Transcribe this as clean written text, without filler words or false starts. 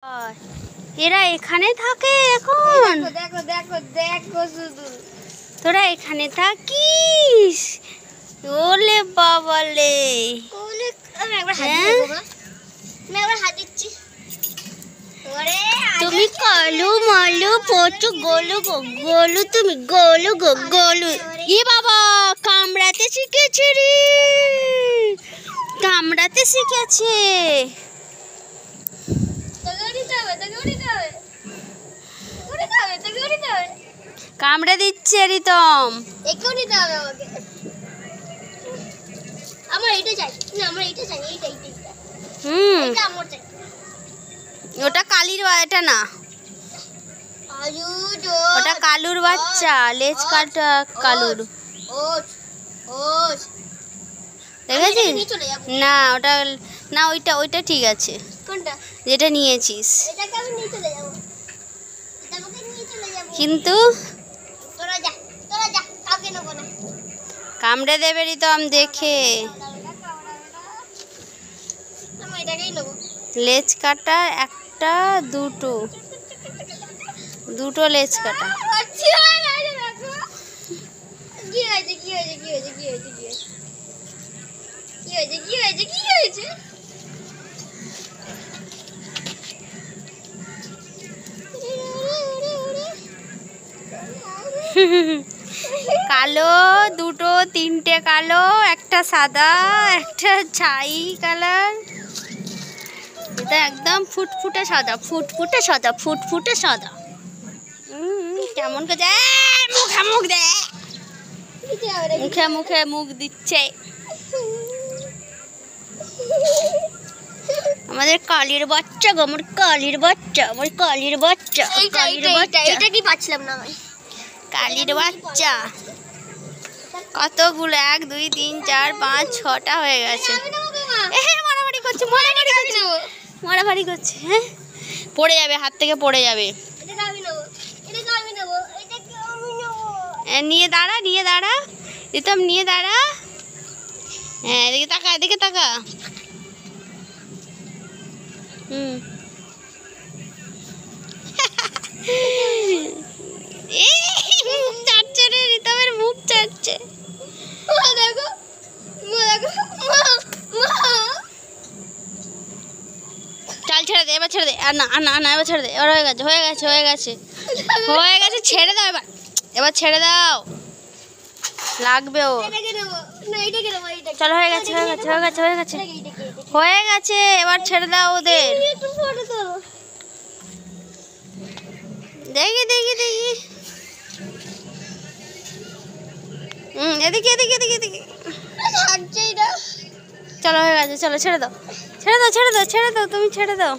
এরা এখানে থাকে এখন। দেখো দেখো দেখো শুধু তোরা এখানে থাকিস? ওলে বাবালে, আমি একবার হাত দিয়ে দেবো। আমি একবার হাত দিচ্ছি। তুমি কালু মালু পচু গোলু গোলু, তুমি গোলু গোলু। এ বাবা, কামড়াতে শিখেছে রে, কামড়াতে শিখেছে। কামড়ে দিচ্ছে রিতম। একেও নিতে হবে আমাকে। আমার এইটা চাই না, আমার এইটা চাই, এইটা। এটা আমার চাই। ওটা কালির, এটা না, ওটা কালুর বাচ্চা, লেজ কাটা কালুর। দেখেছিস? না ওটা না, ওইটা ওইটা ঠিক আছে। কোনটা? যেটা নিয়েছিস। এটাকে আমি নিয়ে চলে যাব। এটা আমাকে নিয়ে চলে যাব। কিন্তু তোরা যা কাউকে নেবো না। কামড়ে দেবে রিতম দেখে। আমি এটাকেই নেবো। লেজ কাটা একটা, দুটো লেজ কাটা। কি হয়েছে? কালো দুটো, তিনটে কালো, একটা সাদা, একটা ছাই কালার। এটা একদম ফুটফুটে সাদা, ফুটফুটে সাদা, ফুটফুটে সাদা। কেমন করে মুখে মুখ দে, মুখে মুখে মুখ দিচ্ছে। আমাদের কালির বাচ্চা গো, আমার কালির বাচ্চা, আমার কালির বাচ্চা, কালির বাচ্চা। এটা কি পাচ্ছিলাম না আমি। কালির বাচ্চা কতগুলো? 1 2 3 4 5 6টা হয়ে গেছে। মারামারি করছে, মারামারি করছে। হ্যাঁ, পড়ে যাবে, হাত থেকে পড়ে যাবে। নিয়ে দাঁড়া, নিয়ে দাঁড়া রিতম, নিয়ে দাঁড়া। হ্যাঁ, এদিকে তাকা, এদিকে তাকা। মুখ চাটছে রে, রিতমের মুখ চাটছে। চল ছেড়ে দে, এবার ছেড়ে দে। আর না, এবার ছেড়ে দে। এবার হয়ে গেছে, ছেড়ে দাও এবার, ছেড়ে দাও, লাগবে ও। চলো, হয়ে গেছে, এবার ছেড়ে দাও ওদের। দেখি এদিকে। চলো, হয়ে গেছে, চলো ছেড়ে দাও, তুমি ছেড়ে দাও।